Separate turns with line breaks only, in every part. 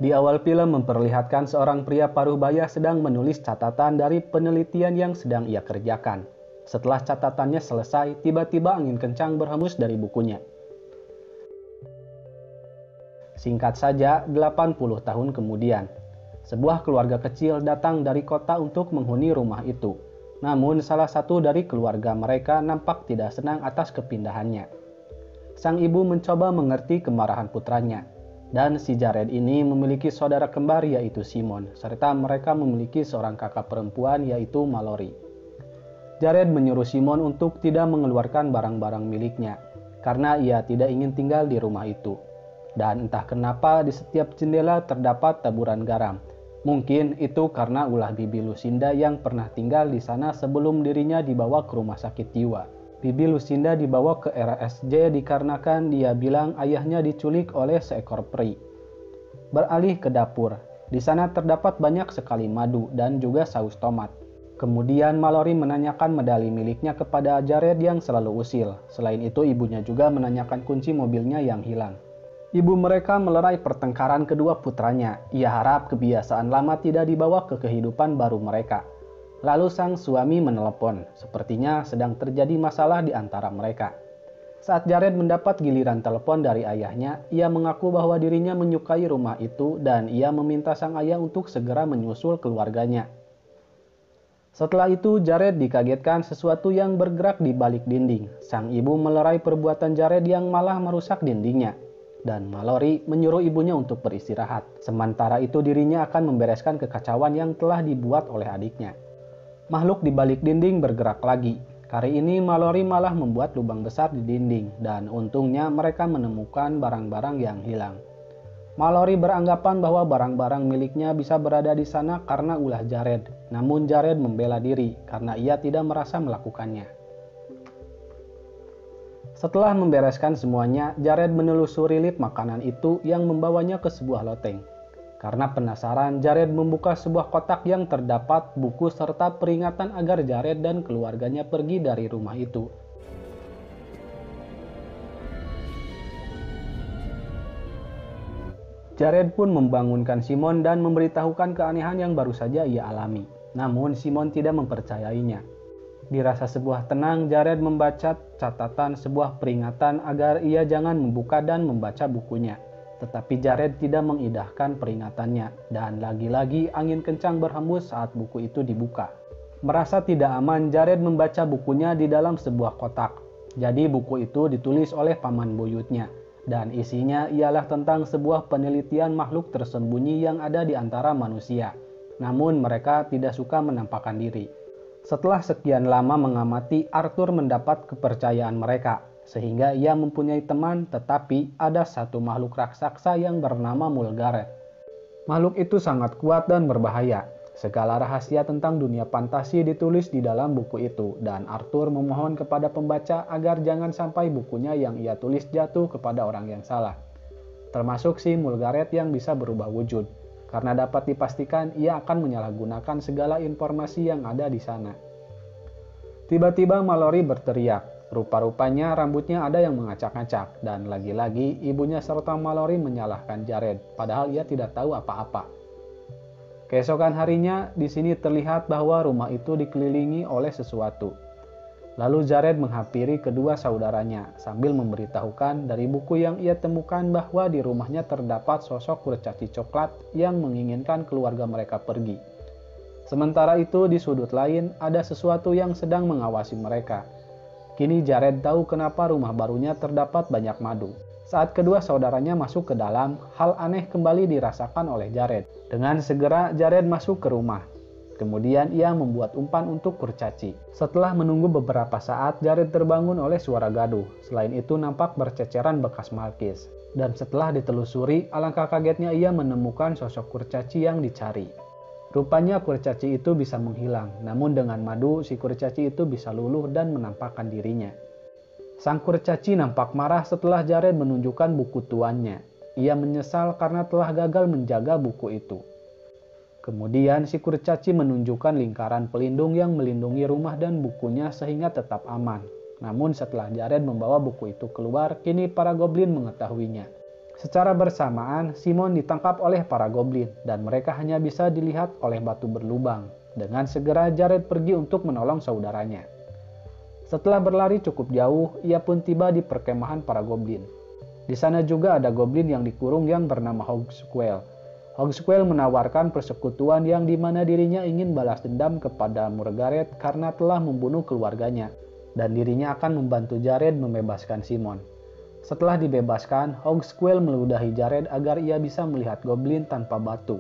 Di awal film memperlihatkan seorang pria paruh baya sedang menulis catatan dari penelitian yang sedang ia kerjakan. Setelah catatannya selesai, tiba-tiba angin kencang berhembus dari bukunya. Singkat saja, 80 tahun kemudian, sebuah keluarga kecil datang dari kota untuk menghuni rumah itu. Namun salah satu dari keluarga mereka nampak tidak senang atas kepindahannya. Sang ibu mencoba mengerti kemarahan putranya. Dan si Jared ini memiliki saudara kembar yaitu Simon, serta mereka memiliki seorang kakak perempuan yaitu Mallory. Jared menyuruh Simon untuk tidak mengeluarkan barang-barang miliknya, karena ia tidak ingin tinggal di rumah itu. Dan entah kenapa di setiap jendela terdapat taburan garam. Mungkin itu karena ulah Bibi Lucinda yang pernah tinggal di sana sebelum dirinya dibawa ke rumah sakit jiwa. Bibi Lucinda dibawa ke RSJ dikarenakan dia bilang ayahnya diculik oleh seekor peri. Beralih ke dapur, di sana terdapat banyak sekali madu dan juga saus tomat. Kemudian Mallory menanyakan medali miliknya kepada Jared yang selalu usil. Selain itu ibunya juga menanyakan kunci mobilnya yang hilang. Ibu mereka melerai pertengkaran kedua putranya. Ia harap kebiasaan lama tidak dibawa ke kehidupan baru mereka. Lalu sang suami menelepon, sepertinya sedang terjadi masalah di antara mereka. Saat Jared mendapat giliran telepon dari ayahnya, ia mengaku bahwa dirinya menyukai rumah itu dan ia meminta sang ayah untuk segera menyusul keluarganya. Setelah itu, Jared dikagetkan sesuatu yang bergerak di balik dinding. Sang ibu melerai perbuatan Jared yang malah merusak dindingnya. Dan Mallory menyuruh ibunya untuk beristirahat. Sementara itu dirinya akan membereskan kekacauan yang telah dibuat oleh adiknya. Makhluk di balik dinding bergerak lagi. Kali ini Mallory malah membuat lubang besar di dinding dan untungnya mereka menemukan barang-barang yang hilang. Mallory beranggapan bahwa barang-barang miliknya bisa berada di sana karena ulah Jared. Namun Jared membela diri karena ia tidak merasa melakukannya. Setelah membereskan semuanya, Jared menelusuri lip makanan itu yang membawanya ke sebuah loteng. Karena penasaran, Jared membuka sebuah kotak yang terdapat buku serta peringatan agar Jared dan keluarganya pergi dari rumah itu. Jared pun membangunkan Simon dan memberitahukan keanehan yang baru saja ia alami. Namun Simon tidak mempercayainya. Dirasa sebuah tenang, Jared membaca catatan sebuah peringatan agar ia jangan membuka dan membaca bukunya. Tetapi Jared tidak mengindahkan peringatannya, dan lagi-lagi angin kencang berhembus saat buku itu dibuka. Merasa tidak aman, Jared membaca bukunya di dalam sebuah kotak. Jadi buku itu ditulis oleh paman buyutnya, dan isinya ialah tentang sebuah penelitian makhluk tersembunyi yang ada di antara manusia. Namun mereka tidak suka menampakkan diri. Setelah sekian lama mengamati, Arthur mendapat kepercayaan mereka. Sehingga ia mempunyai teman, tetapi ada satu makhluk raksasa yang bernama Mulgaret. Makhluk itu sangat kuat dan berbahaya. Segala rahasia tentang dunia fantasi ditulis di dalam buku itu, dan Arthur memohon kepada pembaca agar jangan sampai bukunya yang ia tulis jatuh kepada orang yang salah. Termasuk si Mulgaret yang bisa berubah wujud, karena dapat dipastikan ia akan menyalahgunakan segala informasi yang ada di sana. Tiba-tiba Mallory berteriak. Rupa-rupanya rambutnya ada yang mengacak-ngacak, dan lagi-lagi ibunya serta Mallory menyalahkan Jared, padahal ia tidak tahu apa-apa. Keesokan harinya, di sini terlihat bahwa rumah itu dikelilingi oleh sesuatu. Lalu Jared menghampiri kedua saudaranya, sambil memberitahukan dari buku yang ia temukan bahwa di rumahnya terdapat sosok kurcaci coklat yang menginginkan keluarga mereka pergi. Sementara itu, di sudut lain, ada sesuatu yang sedang mengawasi mereka. Kini Jared tahu kenapa rumah barunya terdapat banyak madu. Saat kedua saudaranya masuk ke dalam, hal aneh kembali dirasakan oleh Jared. Dengan segera Jared masuk ke rumah. Kemudian ia membuat umpan untuk kurcaci. Setelah menunggu beberapa saat, Jared terbangun oleh suara gaduh. Selain itu nampak berceceran bekas markis. Dan setelah ditelusuri, alangkah kagetnya ia menemukan sosok kurcaci yang dicari. Rupanya kurcaci itu bisa menghilang, namun dengan madu si kurcaci itu bisa luluh dan menampakkan dirinya. Sang kurcaci nampak marah setelah Jared menunjukkan buku tuannya. Ia menyesal karena telah gagal menjaga buku itu. Kemudian si kurcaci menunjukkan lingkaran pelindung yang melindungi rumah dan bukunya sehingga tetap aman. Namun setelah Jared membawa buku itu keluar, kini para goblin mengetahuinya. Secara bersamaan, Simon ditangkap oleh para goblin dan mereka hanya bisa dilihat oleh batu berlubang. Dengan segera Jared pergi untuk menolong saudaranya. Setelah berlari cukup jauh, ia pun tiba di perkemahan para goblin. Di sana juga ada goblin yang dikurung yang bernama Hogsquell. Hogsquell menawarkan persekutuan yang dimana dirinya ingin balas dendam kepada Margaret karena telah membunuh keluarganya, dan dirinya akan membantu Jared membebaskan Simon. Setelah dibebaskan, Hogsquell meludahi Jared agar ia bisa melihat goblin tanpa batu.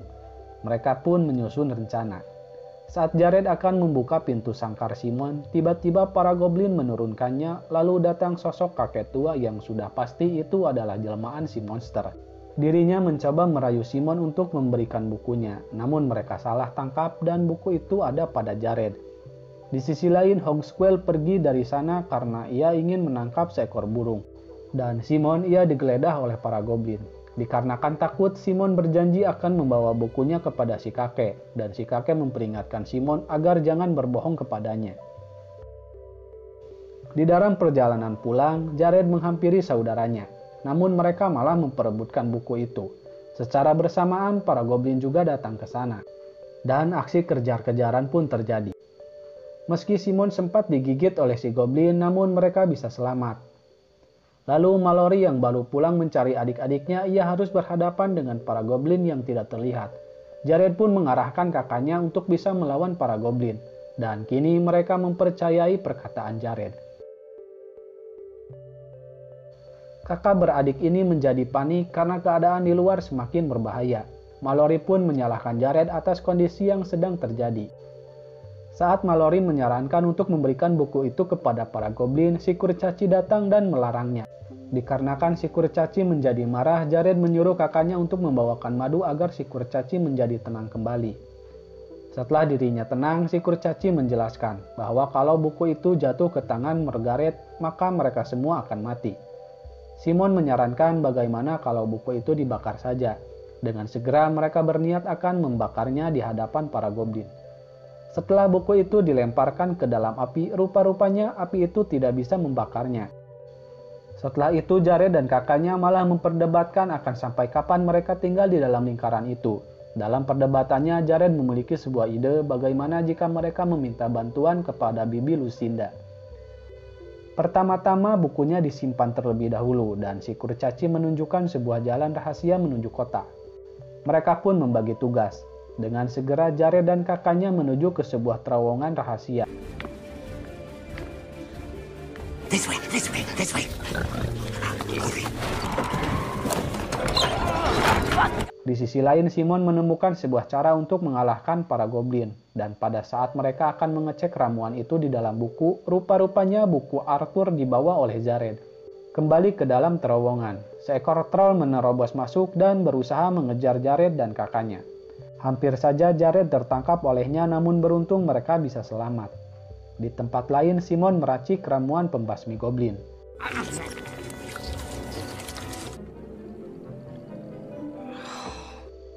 Mereka pun menyusun rencana. Saat Jared akan membuka pintu sangkar Simon, tiba-tiba para goblin menurunkannya, lalu datang sosok kakek tua yang sudah pasti itu adalah jelmaan si monster. Dirinya mencoba merayu Simon untuk memberikan bukunya, namun mereka salah tangkap dan buku itu ada pada Jared. Di sisi lain, Hogsquell pergi dari sana karena ia ingin menangkap seekor burung. Dan Simon ia digeledah oleh para goblin. Dikarenakan takut, Simon berjanji akan membawa bukunya kepada si kakek, dan si kakek memperingatkan Simon agar jangan berbohong kepadanya. Di dalam perjalanan pulang, Jared menghampiri saudaranya, namun mereka malah memperebutkan buku itu. Secara bersamaan, para goblin juga datang ke sana, dan aksi kejar-kejaran pun terjadi. Meski Simon sempat digigit oleh si goblin, namun mereka bisa selamat. Lalu Mallory yang baru pulang mencari adik-adiknya, ia harus berhadapan dengan para goblin yang tidak terlihat. Jared pun mengarahkan kakaknya untuk bisa melawan para goblin, dan kini mereka mempercayai perkataan Jared. Kakak beradik ini menjadi panik karena keadaan di luar semakin berbahaya. Mallory pun menyalahkan Jared atas kondisi yang sedang terjadi. Saat Mallory menyarankan untuk memberikan buku itu kepada para goblin, si kurcaci datang dan melarangnya. Dikarenakan si kurcaci menjadi marah, Jared menyuruh kakaknya untuk membawakan madu agar si kurcaci menjadi tenang kembali. Setelah dirinya tenang, si kurcaci menjelaskan bahwa kalau buku itu jatuh ke tangan Margaret, maka mereka semua akan mati. Simon menyarankan bagaimana kalau buku itu dibakar saja. Dengan segera mereka berniat akan membakarnya di hadapan para goblin. Setelah buku itu dilemparkan ke dalam api, rupa-rupanya api itu tidak bisa membakarnya. Setelah itu Jared dan kakaknya malah memperdebatkan akan sampai kapan mereka tinggal di dalam lingkaran itu. Dalam perdebatannya, Jared memiliki sebuah ide bagaimana jika mereka meminta bantuan kepada Bibi Lucinda. Pertama-tama bukunya disimpan terlebih dahulu dan si kurcaci menunjukkan sebuah jalan rahasia menuju kota. Mereka pun membagi tugas. Dengan segera Jared dan kakaknya menuju ke sebuah terowongan rahasia. This way. Di sisi lain, Simon menemukan sebuah cara untuk mengalahkan para goblin. Dan pada saat mereka akan mengecek ramuan itu di dalam buku, rupa-rupanya buku Arthur dibawa oleh Jared. Kembali ke dalam terowongan, seekor troll menerobos masuk dan berusaha mengejar Jared dan kakaknya. Hampir saja Jared tertangkap olehnya, namun beruntung mereka bisa selamat. Di tempat lain, Simon meracik ramuan pembasmi goblin.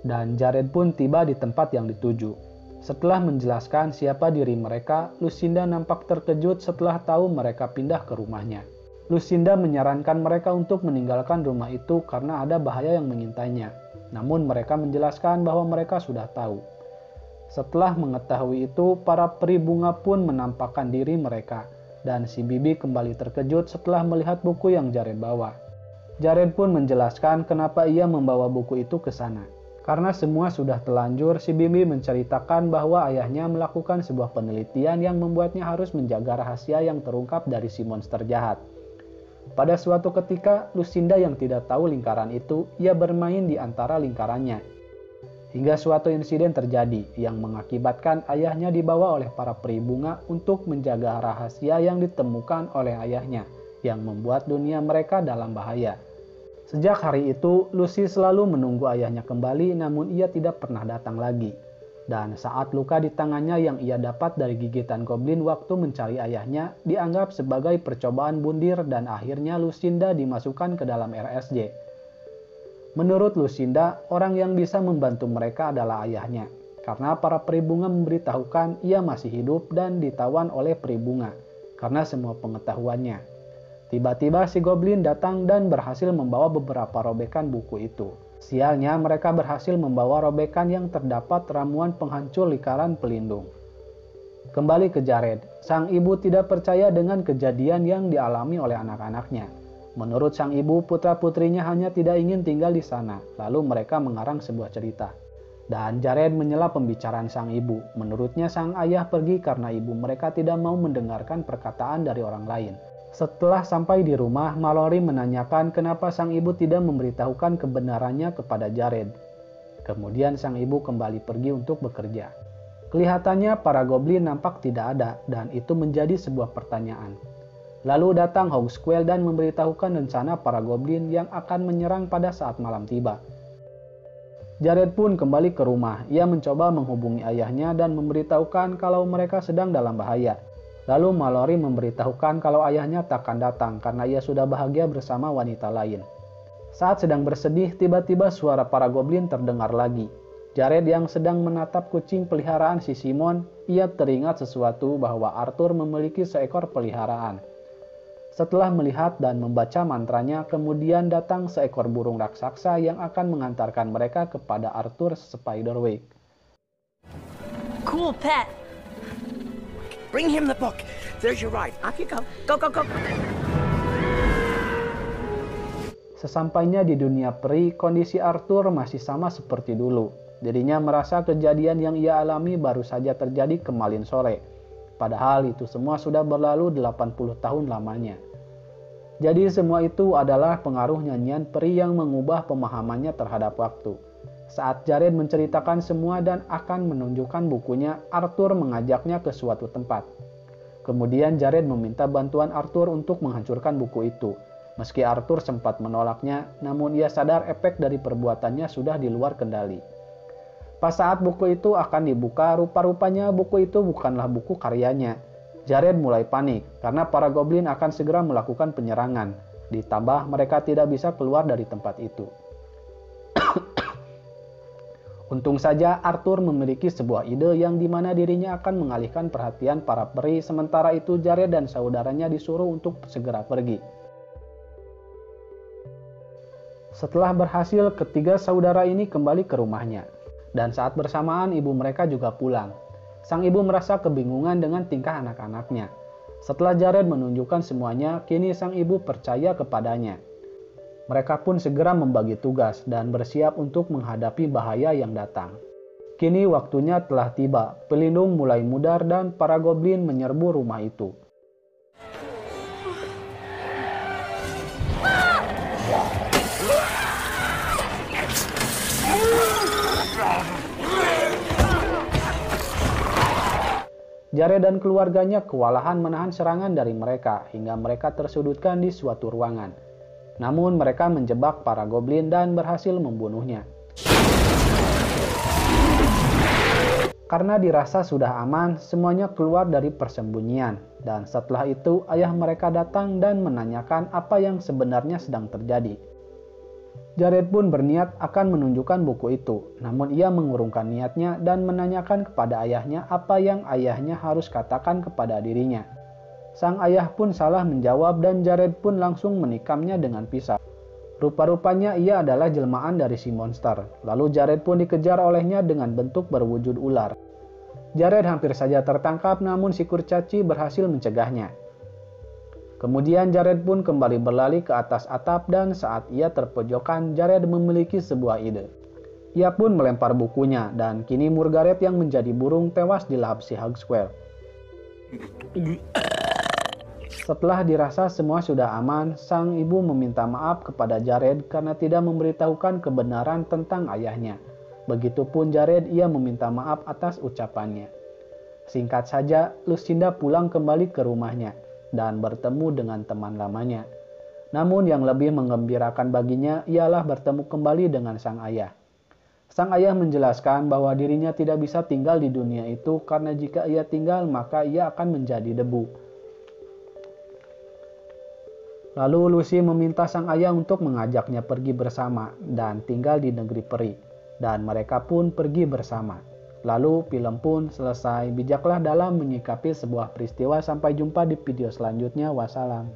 Dan Jared pun tiba di tempat yang dituju. Setelah menjelaskan siapa diri mereka, Lucinda nampak terkejut setelah tahu mereka pindah ke rumahnya. Lucinda menyarankan mereka untuk meninggalkan rumah itu karena ada bahaya yang mengintainya. Namun mereka menjelaskan bahwa mereka sudah tahu. Setelah mengetahui itu, para peri bunga pun menampakkan diri mereka, dan si Bibi kembali terkejut setelah melihat buku yang Jared bawa. Jared pun menjelaskan kenapa ia membawa buku itu ke sana. Karena semua sudah telanjur, si Bibi menceritakan bahwa ayahnya melakukan sebuah penelitian yang membuatnya harus menjaga rahasia yang terungkap dari si monster jahat. Pada suatu ketika, Lucinda yang tidak tahu lingkaran itu, ia bermain di antara lingkarannya. Hingga suatu insiden terjadi yang mengakibatkan ayahnya dibawa oleh para peri bunga untuk menjaga rahasia yang ditemukan oleh ayahnya, yang membuat dunia mereka dalam bahaya. Sejak hari itu, Lucy selalu menunggu ayahnya kembali, namun ia tidak pernah datang lagi. Dan saat luka di tangannya yang ia dapat dari gigitan goblin waktu mencari ayahnya, dianggap sebagai percobaan bundir dan akhirnya Lucinda dimasukkan ke dalam RSJ. Menurut Lucinda, orang yang bisa membantu mereka adalah ayahnya, karena para peri bunga memberitahukan ia masih hidup dan ditawan oleh peri bunga, karena semua pengetahuannya. Tiba-tiba si goblin datang dan berhasil membawa beberapa robekan buku itu. Sialnya mereka berhasil membawa robekan yang terdapat ramuan penghancur lingkaran pelindung. Kembali ke Jared, sang ibu tidak percaya dengan kejadian yang dialami oleh anak-anaknya. Menurut sang ibu, putra-putrinya hanya tidak ingin tinggal di sana, lalu mereka mengarang sebuah cerita. Dan Jared menyela pembicaraan sang ibu. Menurutnya sang ayah pergi karena ibu mereka tidak mau mendengarkan perkataan dari orang lain. Setelah sampai di rumah, Mallory menanyakan kenapa sang ibu tidak memberitahukan kebenarannya kepada Jared. Kemudian sang ibu kembali pergi untuk bekerja. Kelihatannya para goblin nampak tidak ada dan itu menjadi sebuah pertanyaan. Lalu datang Hawksquill dan memberitahukan rencana para goblin yang akan menyerang pada saat malam tiba. Jared pun kembali ke rumah. Ia mencoba menghubungi ayahnya dan memberitahukan kalau mereka sedang dalam bahaya. Lalu Mallory memberitahukan kalau ayahnya takkan datang karena ia sudah bahagia bersama wanita lain. Saat sedang bersedih, tiba-tiba suara para goblin terdengar lagi. Jared yang sedang menatap kucing peliharaan si Simon, ia teringat sesuatu bahwa Arthur memiliki seekor peliharaan. Setelah melihat dan membaca mantranya, kemudian datang seekor burung raksasa yang akan mengantarkan mereka kepada Arthur Spiderwig.
Cool pet. Bring him the book. There's your ride. Off you go. Go, go, go.
Sesampainya di dunia peri, kondisi Arthur masih sama seperti dulu. Dirinya merasa kejadian yang ia alami baru saja terjadi kemarin sore. Padahal itu semua sudah berlalu 80 tahun lamanya. Jadi semua itu adalah pengaruh nyanyian peri yang mengubah pemahamannya terhadap waktu. Saat Jared menceritakan semua dan akan menunjukkan bukunya, Arthur mengajaknya ke suatu tempat. Kemudian Jared meminta bantuan Arthur untuk menghancurkan buku itu. Meski Arthur sempat menolaknya, namun ia sadar efek dari perbuatannya sudah di luar kendali. Pas saat buku itu akan dibuka, rupa-rupanya buku itu bukanlah buku karyanya. Jared mulai panik karena para goblin akan segera melakukan penyerangan. Ditambah mereka tidak bisa keluar dari tempat itu. Untung saja Arthur memiliki sebuah ide yang dimana dirinya akan mengalihkan perhatian para peri, sementara itu Jared dan saudaranya disuruh untuk segera pergi. Setelah berhasil, ketiga saudara ini kembali ke rumahnya. Dan saat bersamaan ibu mereka juga pulang. Sang ibu merasa kebingungan dengan tingkah anak-anaknya. Setelah Jared menunjukkan semuanya, kini sang ibu percaya kepadanya. Mereka pun segera membagi tugas dan bersiap untuk menghadapi bahaya yang datang. Kini waktunya telah tiba, pelindung mulai mudar dan para goblin menyerbu rumah itu. Jared dan keluarganya kewalahan menahan serangan dari mereka hingga mereka tersudutkan di suatu ruangan. Namun mereka menjebak para goblin dan berhasil membunuhnya. Karena dirasa sudah aman, semuanya keluar dari persembunyian. Dan setelah itu ayah mereka datang dan menanyakan apa yang sebenarnya sedang terjadi. Jared pun berniat akan menunjukkan buku itu, namun ia mengurungkan niatnya dan menanyakan kepada ayahnya apa yang ayahnya harus katakan kepada dirinya. Sang ayah pun salah menjawab dan Jared pun langsung menikamnya dengan pisau. Rupa-rupanya ia adalah jelmaan dari si monster. Lalu Jared pun dikejar olehnya dengan bentuk berwujud ular. Jared hampir saja tertangkap namun si kurcaci berhasil mencegahnya. Kemudian Jared pun kembali berlari ke atas atap dan saat ia terpojokan, Jared memiliki sebuah ide. Ia pun melempar bukunya dan kini Murgaret yang menjadi burung tewas di lahap si Hawksquill. Setelah dirasa semua sudah aman, sang ibu meminta maaf kepada Jared karena tidak memberitahukan kebenaran tentang ayahnya. Begitupun Jared, ia meminta maaf atas ucapannya. Singkat saja, Lucinda pulang kembali ke rumahnya dan bertemu dengan teman lamanya. Namun yang lebih menggembirakan baginya ialah bertemu kembali dengan sang ayah. Sang ayah menjelaskan bahwa dirinya tidak bisa tinggal di dunia itu karena jika ia tinggal maka ia akan menjadi debu. Lalu Lucy meminta sang ayah untuk mengajaknya pergi bersama dan tinggal di negeri peri. Dan mereka pun pergi bersama. Lalu film pun selesai. Bijaklah dalam menyikapi sebuah peristiwa. Sampai jumpa di video selanjutnya. Wassalam.